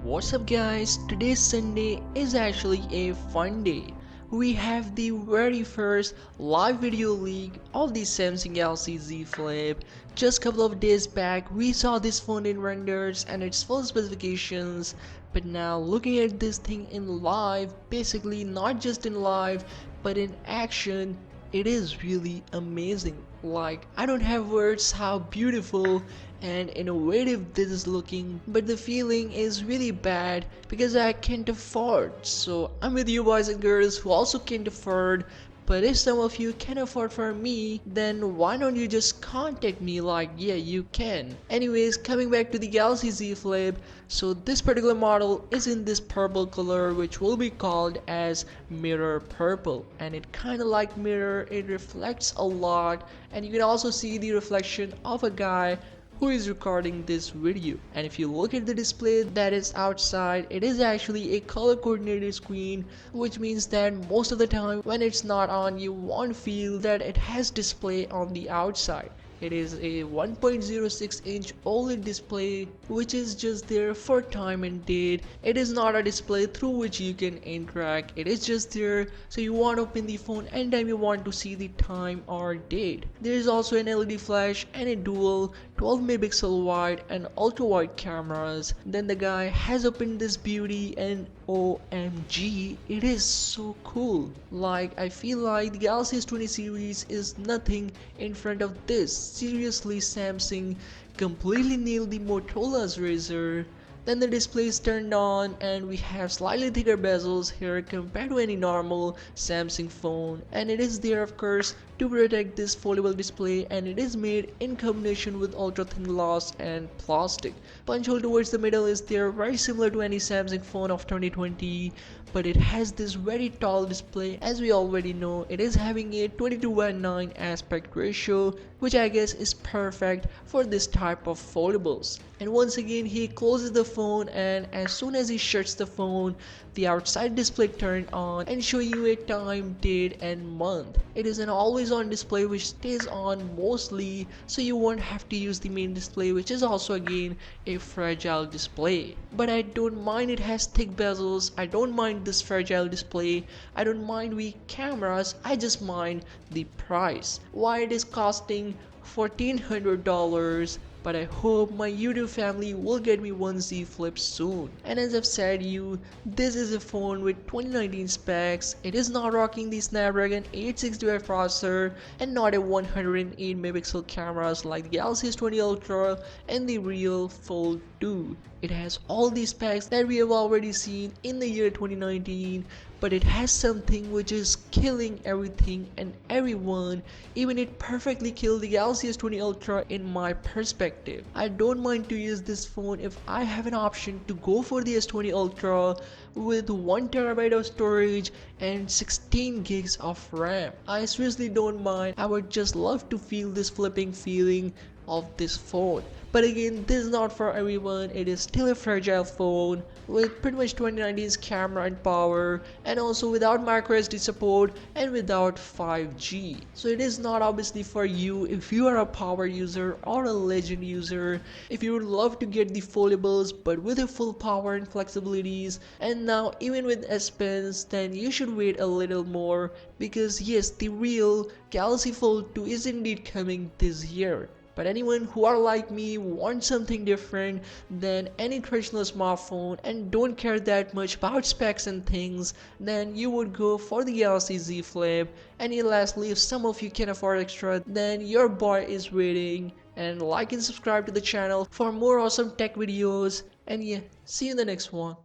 What's up guys, today's Sunday is actually a fun day. We have the very first live video leak of the Samsung Galaxy Z Flip. Just a couple of days back we saw this phone in renders and its full specifications, but now looking at this thing in live, basically not just in live but in action, it is really amazing. Like, I don't have words how beautiful and innovative this is looking, but the feeling is really bad because I can't afford. So I'm with you boys and girls who also can't afford, but if some of you can afford for me, then why don't you just contact me? Like, yeah, you can. Anyways, coming back to the Galaxy Z Flip, so this particular model is in this purple color, which will be called as mirror purple, and it kind of like mirror, it reflects a lot, and you can also see the reflection of a guy who is recording this video. And if you look at the display that is outside, it is actually a color coordinated screen, which means that most of the time when it's not on, you won't feel that it has display on the outside. It is a 1.06-inch OLED display which is just there for time and date. It is not a display through which you can interact. It is just there so you want to open the phone anytime you want to see the time or date. There is also an LED flash and a dual 12 megapixel wide and ultra wide cameras. Then the guy has opened this beauty and OMG, it is so cool. Like, I feel like the Galaxy S20 series is nothing in front of this. Seriously, Samsung completely nailed the Motorola's Razr. Then the display is turned on and we have slightly thicker bezels here compared to any normal Samsung phone, and it is there of course to protect this foldable display, and it is made in combination with ultra thin glass and plastic. Punch hole towards the middle is there, very similar to any Samsung phone of 2020, but it has this very tall display. As we already know, it is having a 22:9 aspect ratio, which I guess is perfect for this type of foldables. And once again he closes the phone, and as soon as he shuts the phone, the outside display turned on and show you a time, date and month. It is an always on display which stays on mostly, so you won't have to use the main display, which is also again a fragile display. But I don't mind it has thick bezels, I don't mind this fragile display, I don't mind weak cameras, I just mind the price. Why it is costing $1,400, but I hope my YouTube family will get me one Z Flip soon. And as I've said you, this is a phone with 2019 specs. It is not rocking the Snapdragon 865 processor and not a 108 megapixel cameras like the Galaxy S20 Ultra and the Real Fold 2. It has all these specs that we have already seen in the year 2019, but it has something which is killing everything and everyone. Even it perfectly killed the Galaxy S20 Ultra in my perspective. I don't mind to use this phone if I have an option to go for the S20 Ultra with 1TB of storage and 16 gigs of RAM. I seriously don't mind. I would just love to feel this flipping feeling of this phone. But again, this is not for everyone. It is still a fragile phone with pretty much 2019's camera and power, and also without microSD support and without 5G. So it is not obviously for you if you are a power user or a legend user, if you would love to get the foldables but with a full power and flexibilities, and now even with S Pens, then you should wait a little more, because yes, the real Galaxy Fold 2 is indeed coming this year. But anyone who are like me, want something different than any traditional smartphone and don't care that much about specs and things, then you would go for the Galaxy Z Flip. And lastly, if some of you can afford extra, then your boy is waiting. And like and subscribe to the channel for more awesome tech videos. And yeah, see you in the next one.